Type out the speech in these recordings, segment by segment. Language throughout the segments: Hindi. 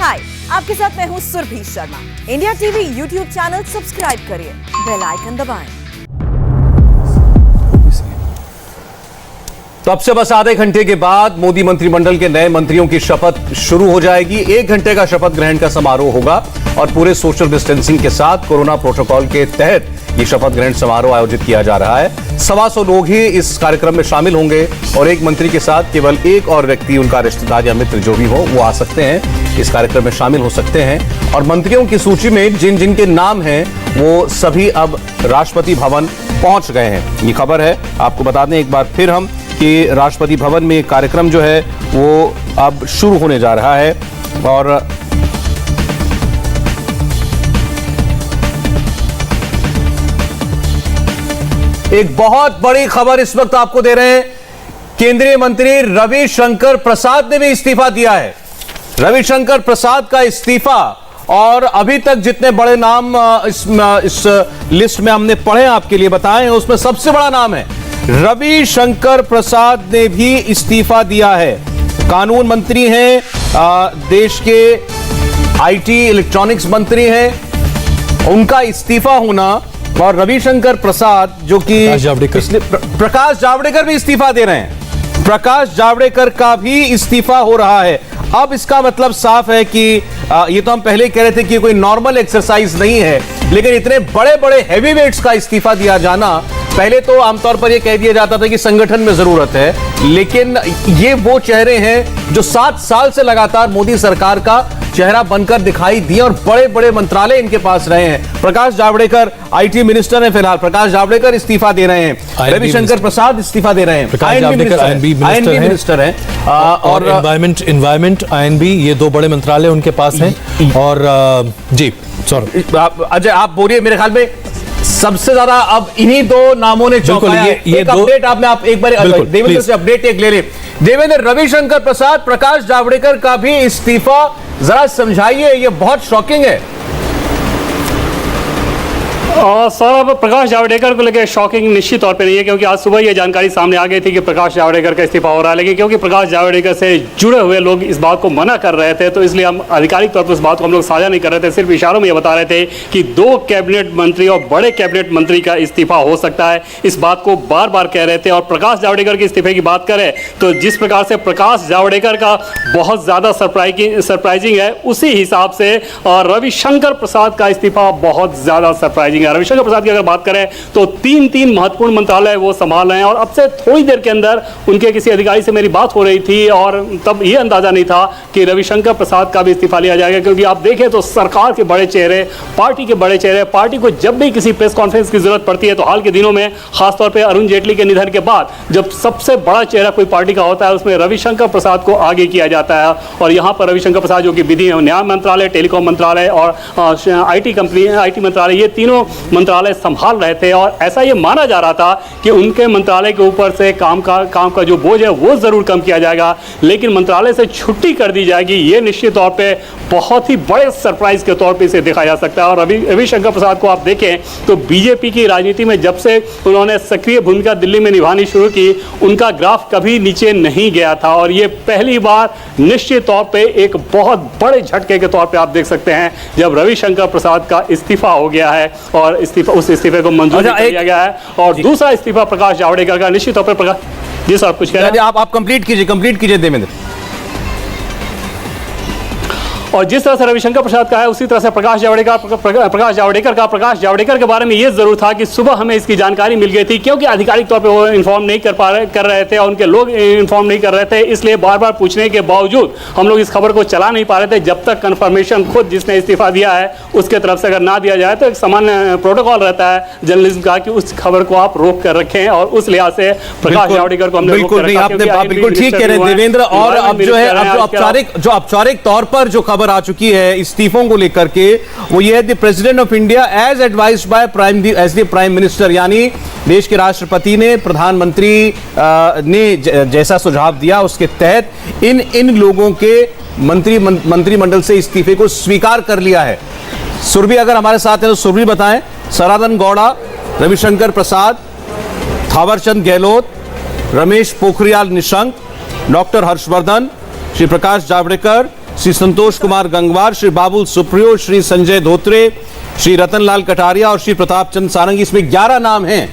हाय, आपके साथ मैं हूँ Surabhi Sharma. India TV YouTube channel subscribe करिए, बेल आइकन दबाएं। तो अब से बस आधे घंटे के बाद मोदी मंत्रिमंडल के नए मंत्रियों की शपथ शुरू हो जाएगी। 1 घंटे का शपथ ग्रहण का समारोह होगा और पूरे सोशल डिस्टेंसिंग के साथ कोरोना प्रोटोकॉल के तहत ये शपथ ग्रहण समारोह आयोजित किया जा रहा है। 125 लोग ही इस कार्यक्रम में शामिल होंगे और एक मंत्री के साथ केवल एक और व्यक्ति, उनका रिश्तेदार या मित्र जो भी हो, वो आ सकते हैं, इस कार्यक्रम में शामिल हो सकते हैं। और मंत्रियों की सूची में जिन जिन के नाम हैं वो सभी अब राष्ट्रपति भवन पहुंच गए हैं। ये खबर है, आपको बता दें एक बार फिर हम कि राष्ट्रपति भवन में कार्यक्रम जो है वो अब शुरू होने जा रहा है। और एक बहुत बड़ी खबर इस वक्त आपको दे रहे हैं, केंद्रीय मंत्री रविशंकर प्रसाद ने भी इस्तीफा दिया है। रविशंकर प्रसाद का इस्तीफा, और अभी तक जितने बड़े नाम इस लिस्ट में हमने पढ़े आपके लिए बताए हैं, उसमें सबसे बड़ा नाम है रविशंकर प्रसाद ने भी इस्तीफा दिया है। कानून मंत्री हैं, देश के आईटी इलेक्ट्रॉनिक्स मंत्री हैं, उनका इस्तीफा होना, और रविशंकर प्रसाद जो कि प्रकाश जावड़ेकर भी इस्तीफा दे रहे हैं, प्रकाश जावड़ेकर का भी इस्तीफा हो रहा है। अब इसका मतलब साफ है कि ये तो हम पहले कह रहे थे कि कोई नॉर्मल एक्सरसाइज नहीं है, लेकिन इतने बड़े बड़े हैवीवेट्स का इस्तीफा दिया जाना, पहले तो आमतौर पर यह कह दिया जाता था कि संगठन में जरूरत है, लेकिन ये वो चेहरे हैं जो 7 साल से लगातार मोदी सरकार का चेहरा बनकर दिखाई दिए और बड़े बड़े मंत्रालय इनके पास रहे हैं। प्रकाश जावड़ेकर आईटी मिनिस्टर हैं, फिलहाल प्रकाश जावड़ेकर इस्तीफा दे रहे हैं, रविशंकर प्रसाद इस्तीफा दे रहे हैं, आईएनबी मिनिस्टर हैं, और एनवायरमेंट आईएनबी, ये 2 बड़े मंत्रालय उनके पास हैं। और जी सॉरी अजय, आप बोलिए। मेरे ख्याल में सबसे ज्यादा अब इन्हीं 2 नामों ने चौंकाया। ये अपडेट आप एक बार देवेंद्र से अपडेट एक ले लें। देवेंद्र, रविशंकर प्रसाद, प्रकाश जावड़ेकर का भी इस्तीफा, जरा समझाइए, ये बहुत शॉकिंग है। सर, अब प्रकाश जावड़ेकर को लेकर शॉकिंग निश्चित तौर पे नहीं है, क्योंकि आज सुबह ये जानकारी सामने आ गई थी कि प्रकाश जावड़ेकर का इस्तीफा हो रहा है, लेकिन क्योंकि प्रकाश जावड़ेकर से जुड़े हुए लोग इस बात को मना कर रहे थे, तो इसलिए हम आधिकारिक तौर पर इस बात को हम लोग साझा नहीं कर रहे थे, सिर्फ इशारों में ये बता रहे थे कि 2 कैबिनेट मंत्री और बड़े कैबिनेट मंत्री का इस्तीफा हो सकता है, इस बात को बार बार कह रहे थे। और प्रकाश जावड़ेकर के इस्तीफे की बात करें तो जिस प्रकार से प्रकाश जावड़ेकर का बहुत ज़्यादा सरप्राइजिंग है, उसी हिसाब से रविशंकर प्रसाद का इस्तीफा बहुत ज़्यादा सरप्राइजिंग है। रविशंकर प्रसाद की अगर बात करें तो 3 महत्वपूर्ण मंत्रालय वो संभाल रहे हैं, और अब से थोड़ी देर के अंदर उनके किसी अधिकारी से मेरी बात हो रही थी और तब ये अंदाजा नहीं था कि रविशंकर प्रसाद का भी इस्तीफा लिया जाएगा, क्योंकि आप देखें तो सरकार के बड़े चेहरे, पार्टी के बड़े चेहरे, पार्टी को जब भी किसी प्रेस कॉन्फ्रेंस की जरूरत पड़ती है, तो हाल के दिनों में खासतौर पर अरुण जेटली के निधन के बाद जब सबसे बड़ा चेहरा कोई पार्टी का होता है, उसमें रविशंकर प्रसाद को आगे किया जाता है। और यहाँ पर रविशंकर प्रसाद जो कि विधि एवं न्याय मंत्रालय, टेलीकॉम मंत्रालय और आईटी मंत्रालय, ये तीनों मंत्रालय संभाल रहे थे, और ऐसा ये माना जा रहा था कि उनके मंत्रालय के ऊपर से काम का जो बोझ है वो जरूर कम किया जाएगा, लेकिन मंत्रालय से छुट्टी कर दी जाएगी। ये निश्चित तौर पे बहुत ही बड़े सरप्राइज के तौर पे इसे देखा जा सकता है। और रविशंकर प्रसाद को आप देखें तो बीजेपी की राजनीति में जब से उन्होंने सक्रिय भूमिका दिल्ली में निभानी शुरू की, उनका ग्राफ कभी नीचे नहीं गया था, और ये पहली बार निश्चित तौर पे एक बहुत बड़े झटके के तौर पे आप देख सकते हैं जब रविशंकर प्रसाद का इस्तीफा हो गया है, और उस इस्तीफे को मंजूर किया गया है। और दूसरा इस्तीफा प्रकाश जावड़ेकर का निश्चित तौर पर जी सर, आप कुछ कह रहे हैं? आप कंप्लीट कीजिए देवेंद्र। और जिस तरह से रविशंकर प्रसाद का है, उसी तरह से प्रकाश जावड़ेकर के बारे में ये जरूर था कि सुबह हमें इसकी जानकारी मिल गई थी, क्योंकि आधिकारिक तौर पे वो इन्फॉर्म नहीं कर रहे थे और उनके लोग इन्फॉर्म नहीं कर रहे थे, इसलिए बार बार पूछने के बावजूद हम लोग इस खबर को चला नहीं पा रहे थे जब तक कंफर्मेशन खुद जिसने इस्तीफा दिया है उसके तरफ से अगर ना दिया जाए। तो एक सामान्य प्रोटोकॉल रहता है जर्नलिज्म का कि उस खबर को आप रोक कर रखें, और उस लिहाज से प्रकाश जावड़ेकर को हमने बिल्कुल ठीक कह रहे हैं देवेंद्र। और अब जो है जो औपचारिक तौर पर जो खबर आ चुकी है इस्तीफों को लेकर के, वो ये है the president of India as advised by prime minister, यानी देश के राष्ट्रपति ने प्रधानमंत्री ने जैसा सुझाव दिया उसके तहत इन लोगों के मंत्रिमंडल से इस्तीफे को स्वीकार कर लिया है। सुरभि अगर हमारे साथ है तो सुरभि बताएं। सदानंद गौड़ा, रविशंकर प्रसाद, थावरचंद गहलोत, रमेश पोखरियाल निशंक, डॉक्टर हर्षवर्धन, श्री प्रकाश जावड़ेकर, श्री संतोष कुमार गंगवार, श्री बाबुल सुप्रियो, श्री संजय धोत्रे, श्री रतनलाल कटारिया और श्री प्रताप चंद्र सारंगी। इसमें 11 नाम हैं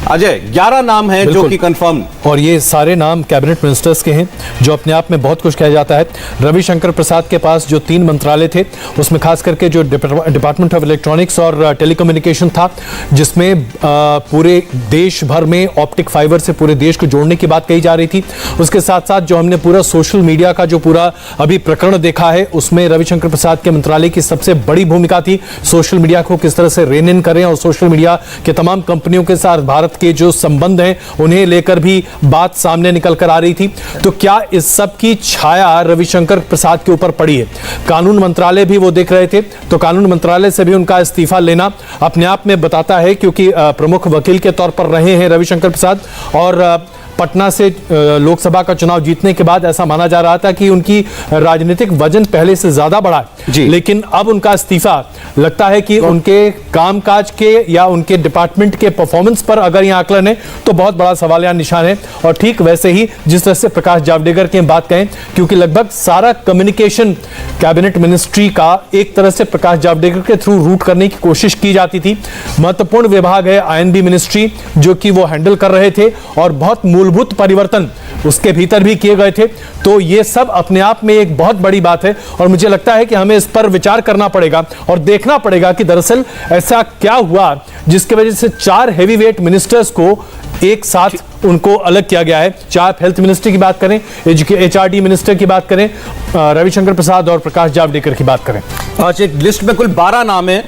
अजय, 11 नाम हैं जो कि कंफर्म, और ये सारे नाम कैबिनेट मिनिस्टर्स के हैं, जो अपने आप में बहुत कुछ कहा जाता है। रविशंकर प्रसाद के पास जो 3 मंत्रालय थे, उसमें खास करके जो डिपार्टमेंट ऑफ इलेक्ट्रॉनिक्स और टेलीकम्युनिकेशन था, जिसमें पूरे देश भर में ऑप्टिक फाइबर से पूरे देश को जोड़ने की बात कही जा रही थी। उसके साथ साथ जो हमने पूरा सोशल मीडिया का जो पूरा अभी प्रकरण देखा है, उसमें रविशंकर प्रसाद के मंत्रालय की सबसे बड़ी भूमिका थी। सोशल मीडिया को किस तरह से रेन इन करें और सोशल मीडिया के तमाम कंपनियों के साथ भारत के जो संबंध हैं उन्हें लेकर भी बात सामने निकल कर आ रही थी। तो क्या इस सब की छाया रविशंकर प्रसाद के ऊपर पड़ी है? कानून मंत्रालय भी वो देख रहे थे, तो कानून मंत्रालय से भी उनका इस्तीफा लेना अपने आप में बताता है, क्योंकि प्रमुख वकील के तौर पर रहे हैं रविशंकर प्रसाद, और पटना से लोकसभा का चुनाव जीतने के बाद ऐसा माना जा रहा था कि उनकी राजनीतिक वजन पहले से ज्यादा बढ़ा है। लेकिन अब उनका इस्तीफा लगता है कि उनके कामकाज के या उनके डिपार्टमेंट के परफॉर्मेंस पर अगर यह आकलन है तो बहुत बड़ा सवालिया निशान है। और ठीक वैसे ही जिस तरह से प्रकाश जावड़ेकर की बात कहें, क्योंकि लगभग सारा कम्युनिकेशन कैबिनेट मिनिस्ट्री का एक तरह से प्रकाश जावड़ेकर के थ्रू रूट करने की कोशिश की जाती थी। महत्वपूर्ण विभाग है आईएनबी मिनिस्ट्री, जो कि वो हैंडल कर रहे थे, और बहुत मूलभूत परिवर्तन उसके भीतर भी किए गए थे। तो ये सब अपने आप में एक बहुत बड़ी बात है, और मुझे लगता है कि हमें इस पर विचार करना पड़ेगा और देखना पड़ेगा कि दरअसल ऐसा क्या हुआ जिसकी वजह से 4 हेवीवेट मिनिस्टर्स को एक साथ उनको अलग किया गया है। चाहे आप हेल्थ मिनिस्टर की बात करें, एचआरडी मिनिस्टर की बात करें, रविशंकर प्रसाद और प्रकाश जावड़ेकर की बात करें। अच्छा, लिस्ट में कुल 12 नाम है,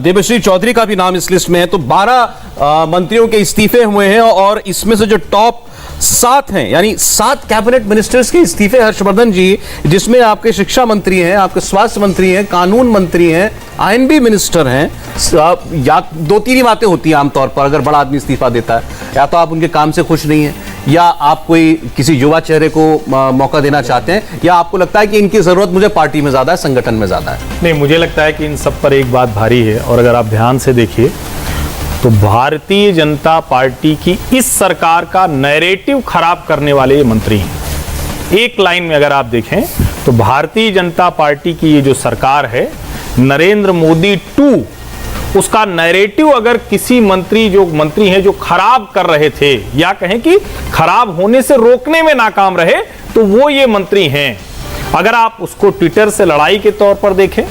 देबश्री चौधरी का भी नाम इस लिस्ट में है। तो 12 मंत्रियों के इस्तीफे हुए हैं, और इसमें से जो टॉप 7 हैं, यानी 7 कैबिनेट मिनिस्टर्स के इस्तीफे हर्षवर्धन जी, जिसमें आपके शिक्षा मंत्री हैं, आपके स्वास्थ्य मंत्री हैं, कानून मंत्री हैं, आईएनबी मिनिस्टर हैं। या 2-3 ही बातें होती हैं आमतौर पर अगर बड़ा आदमी इस्तीफा देता है, या तो आप उनके काम से खुश नहीं हैं, या आप कोई किसी युवा चेहरे को मौका देना चाहते हैं, या आपको लगता है कि इनकी जरूरत मुझे पार्टी में ज्यादा है, संगठन में ज्यादा है। नहीं, मुझे लगता है कि इन सब पर एक बात भारी है, और अगर आप ध्यान से देखिए तो भारतीय जनता पार्टी की इस सरकार का नैरेटिव खराब करने वाले ये मंत्री हैं। एक लाइन में अगर आप देखें तो भारतीय जनता पार्टी की ये जो सरकार है, नरेंद्र मोदी 2, उसका नैरेटिव अगर किसी मंत्री हैं जो खराब कर रहे थे, या कहें कि खराब होने से रोकने में नाकाम रहे, तो वो ये मंत्री हैं। अगर आप उसको ट्विटर से लड़ाई के तौर पर देखें,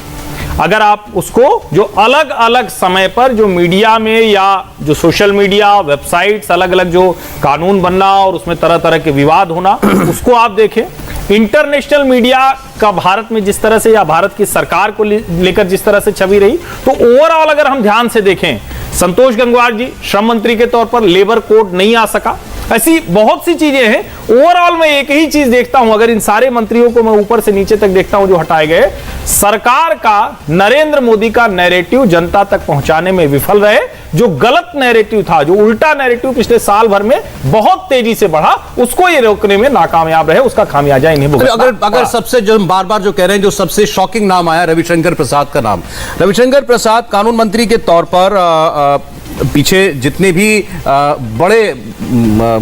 अगर आप उसको जो अलग अलग समय पर जो मीडिया में या जो सोशल मीडिया वेबसाइट्स अलग अलग जो कानून बनना और उसमें तरह तरह के विवाद होना, उसको आप देखें, इंटरनेशनल मीडिया का भारत में जिस तरह से या भारत की सरकार को लेकर जिस तरह से छवि रही, तो ओवरऑल अगर हम ध्यान से देखें, संतोष गंगवार जी श्रम मंत्री के तौर पर लेबर कोड नहीं आ सका, ऐसी बहुत सी चीजें हैं। ओवरऑल मैं एक ही चीज देखता हूं, अगर इन सारे मंत्रियों को मैं ऊपर से नीचे तक देखता हूं जो हटाए गए, सरकार का नरेंद्र मोदी का नैरेटिव जनता तक पहुंचाने में विफल रहे। जो गलत नैरेटिव था, जो उल्टा नैरेटिव पिछले साल भर में बहुत तेजी से बढ़ा, उसको ये रोकने में नाकामयाब रहे, उसका खामियाजा इन्हें भुगतना। अगर सबसे जो बार बार जो कह रहे हैं, जो सबसे शॉकिंग नाम आया रविशंकर प्रसाद का नाम, रविशंकर प्रसाद कानून मंत्री के तौर पर पीछे जितने भी बड़े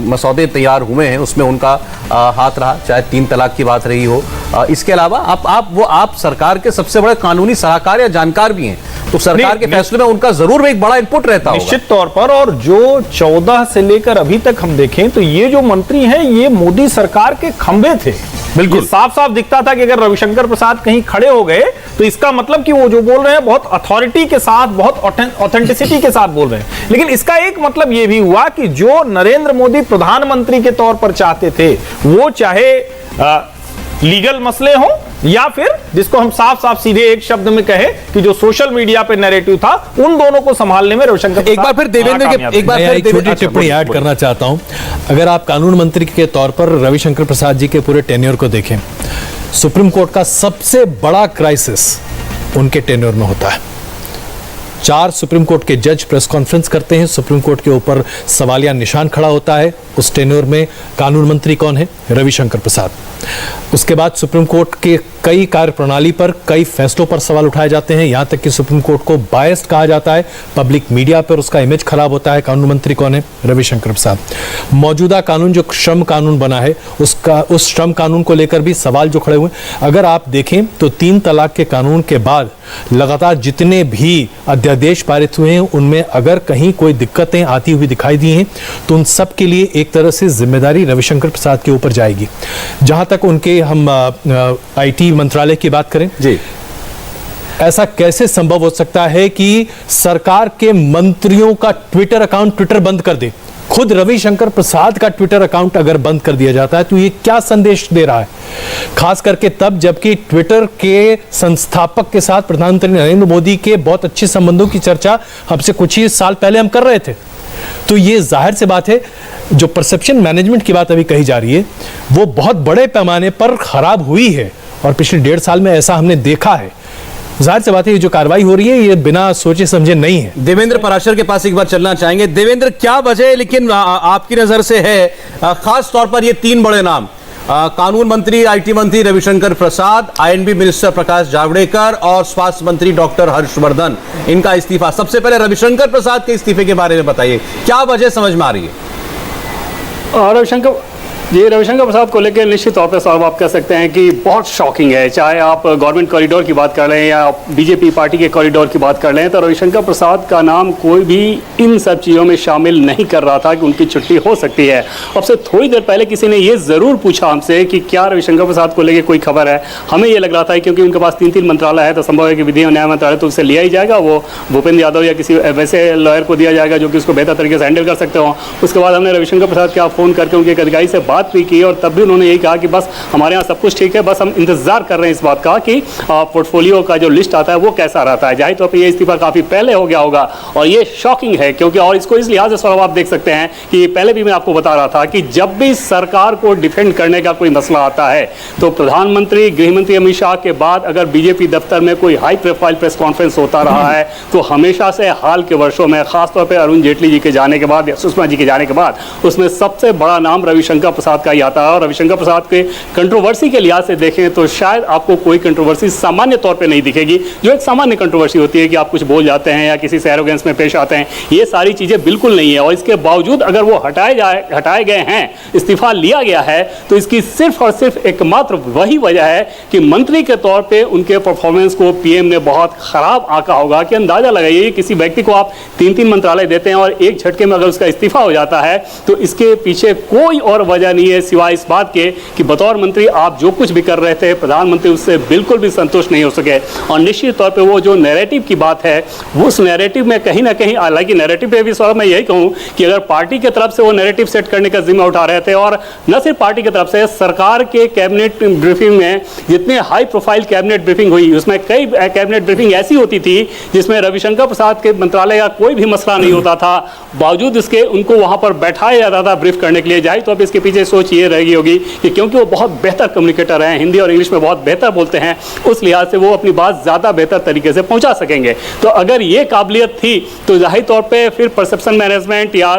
मसौदे तैयार हुए हैं उसमें उनका हाथ रहा, चाहे 3 तलाक की बात रही हो। इसके अलावा आप सरकार के सबसे बड़े कानूनी सलाहकार या जानकार भी हैं, तो सरकार के फैसले में उनका जरूर एक बड़ा इनपुट रहता है निश्चित तौर पर। और जो 14 से लेकर अभी तक हम देखें तो ये जो मंत्री हैं ये मोदी सरकार के खंभे थे। बिल्कुल साफ साफ दिखता था कि अगर रविशंकर प्रसाद कहीं खड़े हो गए तो इसका मतलब कि वो जो बोल रहे हैं बहुत अथॉरिटी के साथ, बहुत ऑथेंटिसिटी के साथ बोल रहे हैं। लेकिन इसका एक मतलब ये भी हुआ कि जो नरेंद्र मोदी प्रधानमंत्री के तौर पर चाहते थे, वो चाहे लीगल मसले हों या फिर जिसको हम साफ साफ सीधे एक शब्द में कहें कि जो सोशल मीडिया पे नैरेटिव था, उन दोनों को संभालने में रविशंकर एक बार फिर देवेंद्र के एक छोटी टिप्पणी ऐड करना चाहता हूं। अगर आप कानून मंत्री के तौर पर रविशंकर प्रसाद जी के पूरे टेन्योर को देखें, सुप्रीम कोर्ट का सबसे बड़ा क्राइसिस उनके टेन्योर में होता है। 4 सुप्रीम कोर्ट के जज प्रेस कॉन्फ्रेंस करते हैं, सुप्रीम कोर्ट के ऊपर सवालिया निशान खड़ा होता है। उस टेन्योर में कानून मंत्री कौन है? रविशंकर प्रसाद। उसके बाद सुप्रीम कोर्ट के कई कार्यप्रणाली पर, कई फैसलों पर सवाल उठाए जाते हैं। यहां तक कि सुप्रीम कोर्ट को बायस्ड कहा जाता है। पब्लिक मीडिया पर उसका इमेज खराब होता है। कानून मंत्री कौन है? रविशंकर प्रसाद। मौजूदा कानून जो श्रम कानून बना है, उस श्रम कानून को लेकर भी सवाल जो खड़े हुए। अगर आप देखें तो 3 तलाक के कानून के बाद लगातार जितने भी अध्यादेश पारित हुए हैं, उनमें अगर कहीं कोई दिक्कतें आती हुई दिखाई दी हैं तो उन सब के लिए एक तरह से जिम्मेदारी रविशंकर प्रसाद के ऊपर जाएगी। जहां तक उनके हम आईटी मंत्रालय की बात करें जी, ऐसा कैसे संभव हो सकता है कि सरकार के मंत्रियों का ट्विटर अकाउंट ट्विटर बंद कर दे? खुद रविशंकर प्रसाद का ट्विटर अकाउंट अगर बंद कर दिया जाता है तो ये क्या संदेश दे रहा है? खास करके तब जबकि ट्विटर के संस्थापक के साथ प्रधानमंत्री नरेंद्र मोदी के बहुत अच्छे संबंधों की चर्चा हमसे कुछ ही साल पहले हम कर रहे थे। तो ये जाहिर सी बात है, जो परसेप्शन मैनेजमेंट की बात अभी कही जा रही है वो बहुत बड़े पैमाने पर खराब हुई है और पिछले 1.5 साल में ऐसा हमने देखा है। जाहिर सी बात है ये जो कार्रवाई हो रही है ये बिना सोचे समझे नहीं है। देवेंद्र पराशर के पास एक बार चलना चाहेंगे। देवेंद्र, क्या वजह है लेकिन आपकी नजर से है, खास तौर पर ये 3 बड़े नाम, कानून मंत्री आईटी मंत्री रविशंकर प्रसाद, आईएनबी मिनिस्टर प्रकाश जावड़ेकर और स्वास्थ्य मंत्री डॉक्टर हर्षवर्धन, इनका इस्तीफा। सबसे पहले रविशंकर प्रसाद के इस्तीफे के बारे में बताइए, क्या वजह समझ में आ रही है? रविशंकर प्रसाद को लेकर निश्चित तौर पर साहब आप कह सकते हैं कि बहुत शॉकिंग है। चाहे आप गवर्नमेंट कॉरिडोर की बात कर लें या बीजेपी पार्टी के कॉरिडोर की बात कर लें, तो रविशंकर प्रसाद का नाम कोई भी इन सब चीज़ों में शामिल नहीं कर रहा था कि उनकी छुट्टी हो सकती है। अब से थोड़ी देर पहले किसी ने ये ज़रूर पूछा हमसे कि क्या रविशंकर प्रसाद को लेकर कोई खबर है। हमें ये लग रहा था क्योंकि उनके पास 3 मंत्रालय है तो संभव है कि विधि और न्याय मंत्रालय तो उससे लिया ही जाएगा, वो भूपेंद्र यादव या किसी वैसे लॉयर को दिया जाएगा जो कि उसको बेहतर तरीके से हैंडल कर सकते हो। उसके बाद हमने रविशंकर प्रसाद के फ़ोन करके उनके एक अधिकारी से बात भी की और तब उन्होंने यही कहा कि बस हमारे यहाँ सब कुछ ठीक है, बस हम इंतजार कर रहे हैं इस बात का कि पोर्टफोलियो का जो लिस्ट आता है वो कैसा रहता है। जाहिर तौर पर ये इस्तीफा काफी पहले हो गया होगा और ये शॉकिंग है क्योंकि, और इसको इस लिहाज से आप देख सकते हैं कि पहले भी मैं आपको बता रहा था कि जब भी सरकार को डिफेंड करने का कोई मसला आता है तो प्रधानमंत्री गृह मंत्री अमित शाह के बाद अगर बीजेपी दफ्तर में कोई हाई प्रोफाइल प्रेस कॉन्फ्रेंस होता रहा है तो हमेशा से हाल के वर्षों में खासतौर पर अरुण जेटली जी के जाने के बाद या सुषमा जी के जाने के बाद उसमें सबसे बड़ा नाम रविशंकर प्रसाद का ही आता है। और रविशंकर प्रसाद के कंट्रोवर्सी के लिहाज से देखें तो शायद आपको कोई कंट्रोवर्सी सामान्य तौर पे नहीं दिखेगी, जो एक सामान्य कंट्रोवर्सी होती है कि आप कुछ बोल जाते हैं या किसी से एरोगेंस में पेश आते हैं। ये सारी चीजें बिल्कुल नहीं है और इसके बावजूद अगर वो हटाए गए हैं, इस्तीफा लिया गया है, तो इसकी सिर्फ और सिर्फ एकमात्र वही वजह है कि मंत्री के तौर पर उनके परफॉर्मेंस को पीएम ने बहुत खराब आंका होगा। कि अंदाजा लगाइए किसी व्यक्ति को आप 3 मंत्रालय देते हैं और एक झटके में अगर उसका इस्तीफा हो जाता है तो इसके पीछे कोई और वजह नहीं है सिवाय इस बात के कि बतौर मंत्री आप जो कुछ भी कर रहे थे प्रधानमंत्री उससे बिल्कुल भी संतुष्ट नहीं हो सके। और निश्चित तौर पे वो जो नैरेटिव की बात है वो उस नैरेटिव में कहीं ना कहीं, हालांकि नैरेटिव पे भी सवाल मैं यही कहूँ कि अगर पार्टी की तरफ से वो नैरेटिव सेट करने का जिम्मा उठा रहे थे और न सिर्फ पार्टी की तरफ से, सरकार के कैबिनेट ब्रीफिंग में जितने हाई प्रोफाइल कैबिनेट ब्रीफिंग हुई उसमें कई कैबिनेट ब्रीफिंग ऐसी होती थी जिसमें रविशंकर प्रसाद के मंत्रालय का कोई भी मसला नहीं होता था, बावजूद इसके उनको वहां पर बैठाया जाता था ब्रीफ करने के लिए। जाहिर तौर पर इसके पीछे सोच ये रहेगी होगी कि क्योंकि वो बहुत बेहतर कम्युनिकेटर हैं, हिंदी और इंग्लिश में बहुत बेहतर बोलते हैं, उस लिहाज से वो अपनी बात ज़्यादा बेहतर तरीके से पहुंचा सकेंगे। तो अगर ये काबिलियत थी तो जाहिर तौर पे फिर परसेप्शन मैनेजमेंट या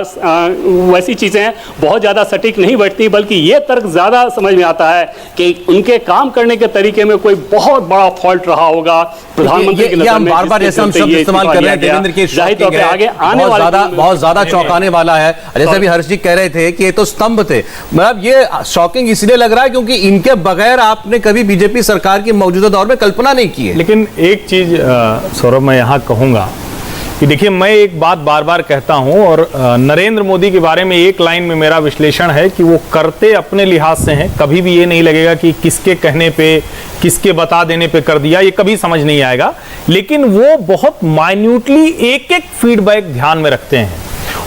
वैसी चीज़ें बहुत ज़्यादा सटीक नहीं बैठती, बल्कि ये तर्क ज़्यादा समझ में आता है कि उनके काम करने के तरीके में कोई बहुत बड़ा फॉल्ट रहा होगा प्रधानमंत्री के नजर में। बार-बार जैसे हम शब्द इस्तेमाल कर रहे हैं देवेंद्र की, जाहिर तौर पे आगे आने वाला बहुत ज़्यादा चौंकाने वाला है। जैसे भी हर्ष जी कह रहे थे कि ये तो स्तंभ थे, मतलब ये शॉकिंग इसलिए लग रहा है क्योंकि इनके बगैर आपने कभी बीजेपी सरकार की मौजूदा दौर में कल्पना नहीं की है। लेकिन एक चीज सौरभ मैं यहां कहूंगा कि देखिए, मैं एक बात बार बार कहता हूं और नरेंद्र मोदी के बारे में एक लाइन में मेरा विश्लेषण है कि वो करते अपने लिहाज से हैं। कभी भी ये नहीं लगेगा कि किसके कहने पे, किसके बता देने पे कर दिया, ये कभी समझ नहीं आएगा। लेकिन वो बहुत माइन्यूटली एक एक फीडबैक ध्यान में रखते हैं।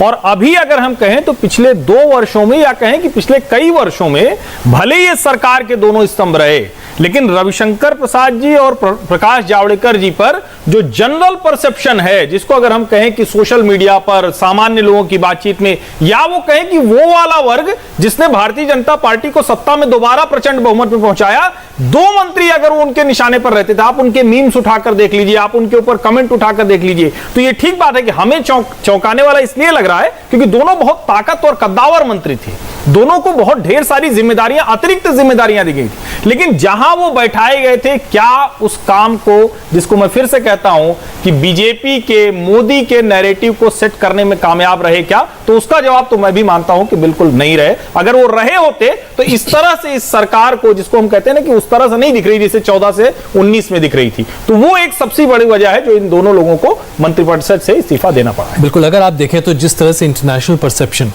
और अभी अगर हम कहें तो पिछले 2 वर्षों में या कहें कि पिछले कई वर्षों में भले ये सरकार के दोनों स्तंभ रहे, लेकिन रविशंकर प्रसाद जी और प्रकाश जावड़ेकर जी पर जो जनरल परसेप्शन है, जिसको अगर हम कहें कि सोशल मीडिया पर सामान्य लोगों की बातचीत में, या वो कहें कि वो वाला वर्ग जिसने भारतीय जनता पार्टी को सत्ता में दोबारा प्रचंड बहुमत में पहुंचाया, दो मंत्री अगर वो उनके निशाने पर रहते थे, आप उनके मीम्स उठाकर देख लीजिए, आप उनके ऊपर कमेंट उठाकर देख लीजिए, तो ये ठीक बात है कि हमें चौंकाने वाला इसलिए लग रहा है क्योंकि दोनों बहुत ताकतवर कद्दावर मंत्री थे, दोनों को बहुत ढेर सारी जिम्मेदारियां, अतिरिक्त जिम्मेदारियां दी गई थी, लेकिन जहां वो बैठाए गए थे, क्या उस काम को, जिसको मैं फिर से कहता हूं कि बीजेपी के, मोदी के नैरेटिव को सेट करने में कामयाब रहे क्या, तो उसका जवाब तो मैं भी मानता हूं कि बिल्कुल नहीं रहे। अगर वो रहे होते तो इस तरह से इस सरकार को, जिसको हम कहते हैं ना कि उस तरह से नहीं दिख रही जैसे 14 से 19 में दिख रही थी, तो वो एक सबसे बड़ी वजह है जो इन दोनों लोगों को मंत्रिपरिषद से इस्तीफा देना पड़ा। बिल्कुल, अगर आप देखें तो जिस तरह से इंटरनेशनल परसेप्शन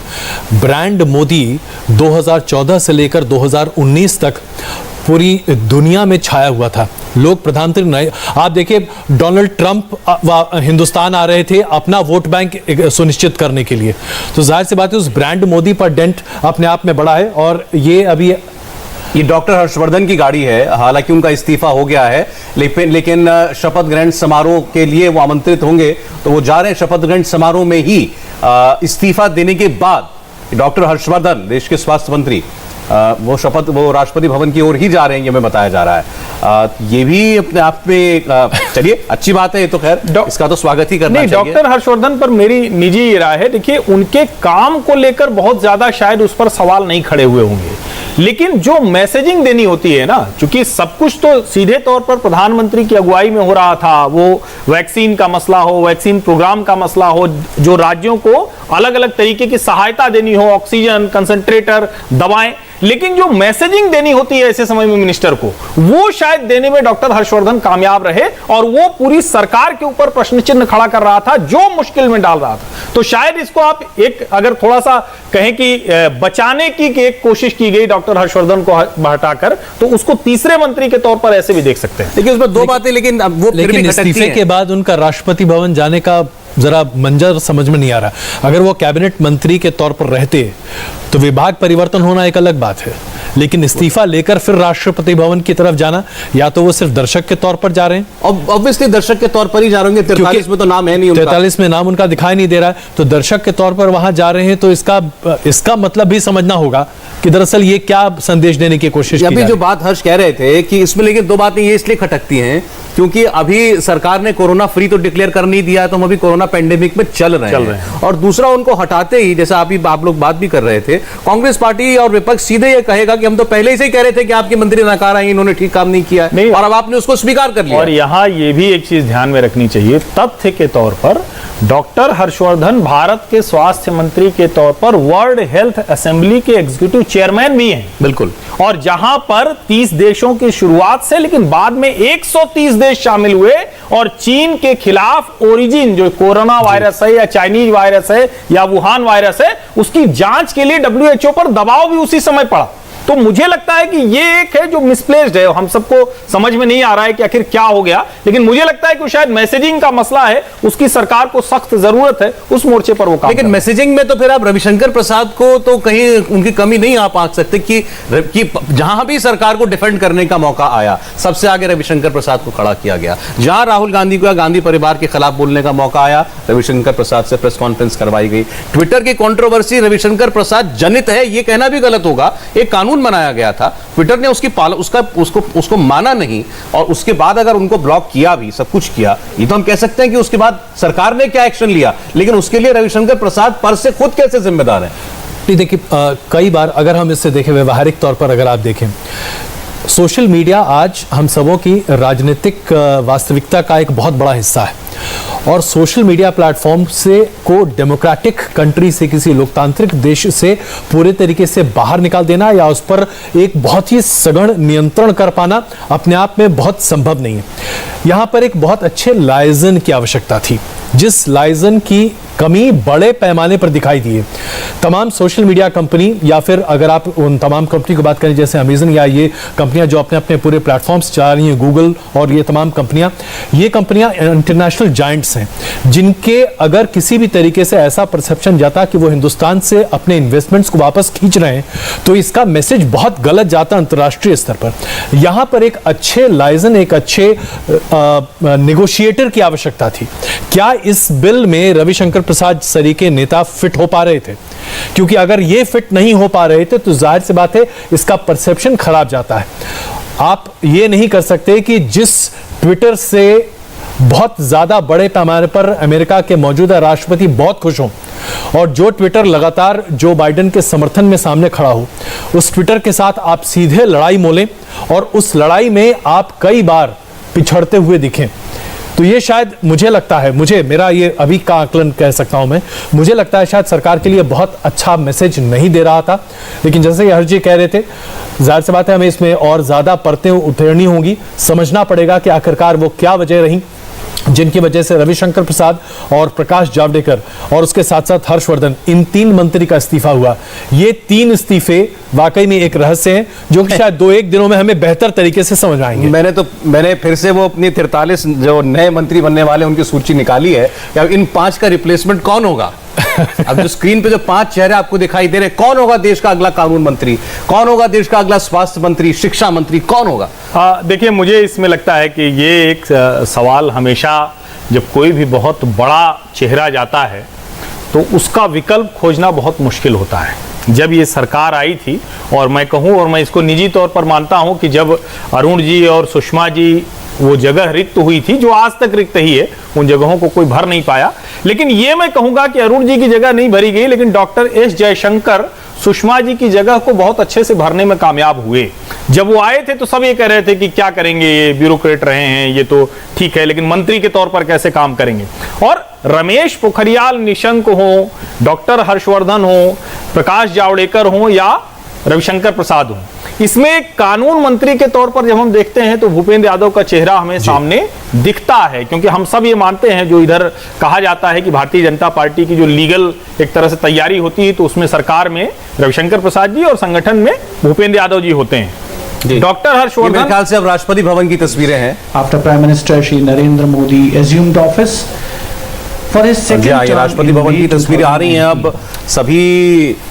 ब्रांड मोदी 2014 से लेकर 2019 तक पूरी दुनिया में छाया हुआ था, लोग प्रधानमंत्री नहीं, आप देखिए डोनाल्ड ट्रंप हिंदुस्तान आ रहे थे अपना वोट बैंक सुनिश्चित करने के लिए, तो जाहिर सी बात है उस ब्रांड मोदी पर डेंट अपने आप में बड़ा है। और ये डॉक्टर हर्षवर्धन की गाड़ी है, हालांकि उनका इस्तीफा हो गया है, लेकिन शपथ ग्रहण समारोह के लिए वो आमंत्रित होंगे, तो वो जा रहे हैं शपथ ग्रहण समारोह में ही इस्तीफा देने के बाद डॉक्टर हर्षवर्धन, देश के स्वास्थ्य मंत्री, वो राष्ट्रपति भवन की ओर ही जा रहे हैं, ये हमें बताया जा रहा है। ये भी अपने आप में चलिए अच्छी बात है, ये तो खैर इसका तो स्वागत ही करना चाहिए। डॉक्टर हर्षवर्धन पर मेरी निजी राय है, देखिए उनके काम को लेकर बहुत ज्यादा शायद उस पर सवाल नहीं खड़े हुए होंगे, लेकिन जो मैसेजिंग देनी होती है ना, क्योंकि सब कुछ तो सीधे तौर पर प्रधानमंत्री की अगुवाई में हो रहा था, वो वैक्सीन का मसला हो, वैक्सीन प्रोग्राम का मसला हो, जो राज्यों को अलग अलग तरीके की सहायता देनी हो, ऑक्सीजन, कंसंट्रेटर, दवाएं, लेकिन जो मैसेजिंग देनी होती है ऐसे समय में मिनिस्टर को, वो शायद देने में डॉक्टर हर्षवर्धन कामयाब रहे, और वो पूरी सरकार के ऊपर प्रश्न चिन्ह खड़ा कर रहा था, जो मुश्किल में डाल रहा था। तो शायद इसको आप एक अगर थोड़ा सा कहें कि बचाने की एक कोशिश की गई डॉक्टर हर्षवर्धन को हटाकर, तो उसको तीसरे मंत्री के तौर पर ऐसे भी देख सकते हैं। देखिए उसमें दो बातें, लेकिन वो फिर भी इस्तीफे के बाद उनका राष्ट्रपति भवन जाने का जरा मंजर समझ में नहीं आ रहा। अगर वो कैबिनेट मंत्री के तौर पर रहते तो विभाग परिवर्तन होना एक अलग बात है, लेकिन इस्तीफा लेकर फिर राष्ट्रपति भवन की तरफ जाना, या तो वो सिर्फ दर्शक के तौर पर जा रहे हैं, ऑब्वियसली दर्शक के तौर पर ही जा रहे होंगे, 43 में तो नाम है नहीं उनका, 43 में नाम उनका दिखाई नहीं दे रहा है, तो दर्शक के तौर पर वहां जा रहे हैं, तो इसका मतलब भी समझना होगा कि दरअसल ये क्या संदेश देने की कोशिश की। अभी जो बात हर्ष कह रहे थे कि इसमें, लेकिन दो बातें ये इसलिए खटकती हैं क्योंकि अभी सरकार ने कोरोना फ्री तो डिक्लेयर कर नहीं दिया है, तो हम अभी कोरोना पेंडेमिक में चल रहे हैं। और दूसरा, उनको हटाते ही, जैसा आप लोग बात भी कर रहे थे, कांग्रेस पार्टी और विपक्ष सीधे ये कहेगा कि हम तो पहले से ही कह रहे थे कि आपके मंत्री नकार आए, इन्होंने ठीक काम नहीं किया है, और अब आपने उसको स्वीकार कर लिया। और यहां ये भी एक चीज ध्यान में रखनी चाहिए, तथ्य के तौर पर डॉक्टर हर्षवर्धन भारत के स्वास्थ्य मंत्री के तौर पर वर्ल्ड हेल्थ असेंबली के एग्जीक्यूटिव चेयरमैन भी हैं। बिल्कुल, और जहां पर 30 देशों की शुरुआत से, लेकिन बाद में 130 देश शामिल हुए, और चीन के खिलाफ ओरिजिन जो कोरोना वायरस है या चाइनीज वायरस है या वुहान वायरस है, उसकी जांच के लिए WHO पर दबाव भी उसी समय पड़ा। तो मुझे लगता है कि ये एक है जो मिसप्लेस्ड है, हम सबको समझ में नहीं आ रहा है कि आखिर क्या हो गया, लेकिन मुझे लगता है कि शायद मैसेजिंग का मसला है, उसकी सरकार को सख्त जरूरत है, उस मोर्चे पर वो काम। लेकिन मैसेजिंग में तो फिर आप रविशंकर प्रसाद को तो कहीं उनकी कमी नहीं आप आंक सकते कि जहां भी सरकार को डिफेंड करने का मौका आया, सबसे आगे रविशंकर प्रसाद को खड़ा किया गया। जहां राहुल गांधी को या गांधी परिवार के खिलाफ बोलने का मौका आया, रविशंकर प्रसाद से प्रेस कॉन्फ्रेंस करवाई गई। ट्विटर की कंट्रोवर्सी रविशंकर प्रसाद जनित है, यह कहना भी गलत होगा। एक कानून बनाया गया था, ट्विटर ने उसको माना नहीं, और उसके बाद अगर उनको ब्लॉक किया भी, सब कुछ किया, ये तो हम कह सकते हैं कि उसके बाद सरकार ने क्या एक्शन लिया, लेकिन उसके लिए रविशंकर प्रसाद पर से खुद कैसे जिम्मेदार है। देखिए कई बार अगर हम इससे देखें, व्यवहारिक तौर पर अगर आप देखें, सोशल मीडिया आज हम सबों की राजनीतिक वास्तविकता का एक बहुत बड़ा हिस्सा है, और सोशल मीडिया प्लेटफॉर्म से को डेमोक्रेटिक कंट्री से, किसी लोकतांत्रिक देश से पूरे तरीके से बाहर निकाल देना या उस पर एक बहुत ही सघन नियंत्रण कर पाना अपने आप में बहुत संभव नहीं है। यहां पर एक बहुत अच्छे लाइजन की आवश्यकता थी, जिस लाइजन की कमी बड़े पैमाने पर दिखाई दी है। तमाम सोशल मीडिया कंपनी, या फिर अगर आप उन तमाम कंपनी की बात करें जैसे अमेजन या ये कंपनियां जो अपने अपने पूरे प्लेटफॉर्म्स चला रही हैं, गूगल और ये तमाम कंपनियां, ये कंपनियां इंटरनेशनल जायंट्स हैं, जिनके अगर किसी भी तरीके से ऐसा परसेप्शन जाता कि वो हिंदुस्तान से अपने इन्वेस्टमेंट्स को वापस खींच रहे हैं, तो इसका मैसेज बहुत गलत जाता अंतर्राष्ट्रीय स्तर पर। यहां पर एक अच्छे लाइजन, एक अच्छे नेगोशिएटर की आवश्यकता थी। क्या इस बिल में रविशंकर प्रसाद सरीके नेता फिट हो पा रहे थे? क्योंकि अगर ये फिट नहीं हो पा रहे थे तो जाहिर सी बात है इसका परसेप्शन खराब जाता है। आप ये नहीं कर सकते कि जिस ट्विटर से बहुत ज्यादा बड़े पैमाने पर अमेरिका के मौजूदा राष्ट्रपति बहुत खुश हों और जो ट्विटर लगातार जो बाइडेन के समर्थन में सामने खड़ा हो, उस ट्विटर के साथ आप सीधे लड़ाई मोलें और उस लड़ाई में आप कई बार पिछड़ते हुए दिखें। तो ये शायद मुझे लगता है, मेरा ये अभी का आकलन कह सकता हूं मैं, मुझे लगता है शायद सरकार के लिए बहुत अच्छा मैसेज नहीं दे रहा था। लेकिन जैसे कि हर्ष जी कह रहे थे, जाहिर सी बात है हमें इसमें और ज्यादा परतें उतरनी होंगी, समझना पड़ेगा कि आखिरकार वो क्या वजह रही जिनकी वजह से रविशंकर प्रसाद और प्रकाश जावड़ेकर और उसके साथ साथ हर्षवर्धन, इन 3 मंत्री का इस्तीफा हुआ। ये 3 इस्तीफे वाकई में एक रहस्य है जो कि शायद 2-1 दिनों में हमें बेहतर तरीके से समझ आएंगे। मैंने फिर से वो अपनी 43 जो नए मंत्री बनने वाले उनकी सूची निकाली है कि अब इन 5 का रिप्लेसमेंट कौन होगा। अब जो स्क्रीन पे जो 5 चेहरे आपको दिखाई दे रहे, कौन होगा देश का अगला कानून मंत्री, कौन होगा देश का अगला स्वास्थ्य मंत्री, शिक्षा मंत्री, कौन होगा? देखिए, मुझे इसमें लगता है कि ये एक सवाल हमेशा जब कोई भी बहुत बड़ा चेहरा जाता है तो उसका विकल्प खोजना बहुत मुश्किल होता है। जब ये सरकार आई थी, और मैं कहूँ और मैं इसको निजी तौर पर मानता हूँ कि जब अरुण जी और सुषमा जी वो जगह रिक्त हुई थी, जो आज तक रिक्त ही है, उन जगहों को कोई भर नहीं पाया। लेकिन ये मैं कहूंगा कि अरुण जी की जगह नहीं भरी गई, लेकिन डॉक्टर एस जयशंकर सुषमा जी की जगह को बहुत अच्छे से भरने में कामयाब हुए। जब वो आए थे तो सब ये कह रहे थे कि क्या करेंगे, ये ब्यूरोक्रेट रहे हैं, ये तो ठीक है, लेकिन मंत्री के तौर पर कैसे काम करेंगे। और रमेश पोखरियाल निशंक हो, डॉक्टर हर्षवर्धन हो, प्रकाश जावड़ेकर हो या रविशंकर प्रसाद हो, इसमें एक कानून मंत्री के तौर पर जब हम देखते हैं तो भूपेंद्र यादव का चेहरा हमें सामने दिखता है। क्योंकि हम सब ये मानते हैं, जो इधर कहा जाता है कि भारतीय जनता पार्टी की जो लीगल एक तरह से तैयारी होती है तो उसमें सरकार में रविशंकर प्रसाद जी और संगठन में भूपेंद्र यादव जी होते हैं। डॉक्टर हर्षवर्धन, मेरे ख्याल से अब राष्ट्रपति भवन की तस्वीरें हैं। After prime minister Shri Narendra Modi assumed office for his second term, Rashtrapati Bhavan की तस्वीरें आ रही हैं। अब सभी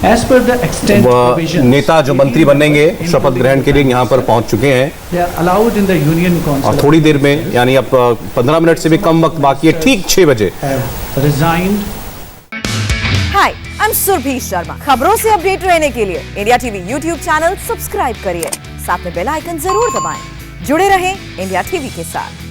as per the extent provisions, नेता जो मंत्री बनेंगे शपथ ग्रहण के लिए यहाँ पर पहुंच चुके हैं they are allowed in the union council और थोड़ी देर में, यानी अब 15 मिनट से भी कम वक्त बाकी है, ठीक 6 बजे resigned. Hi, I am Surabhi Sharma. खबरों से अपडेट रहने के लिए India TV YouTube channel subscribe करिए, साथ में बेल आइकन जरूर दबाएं। जुड़े रहें इंडिया टीवी के साथ।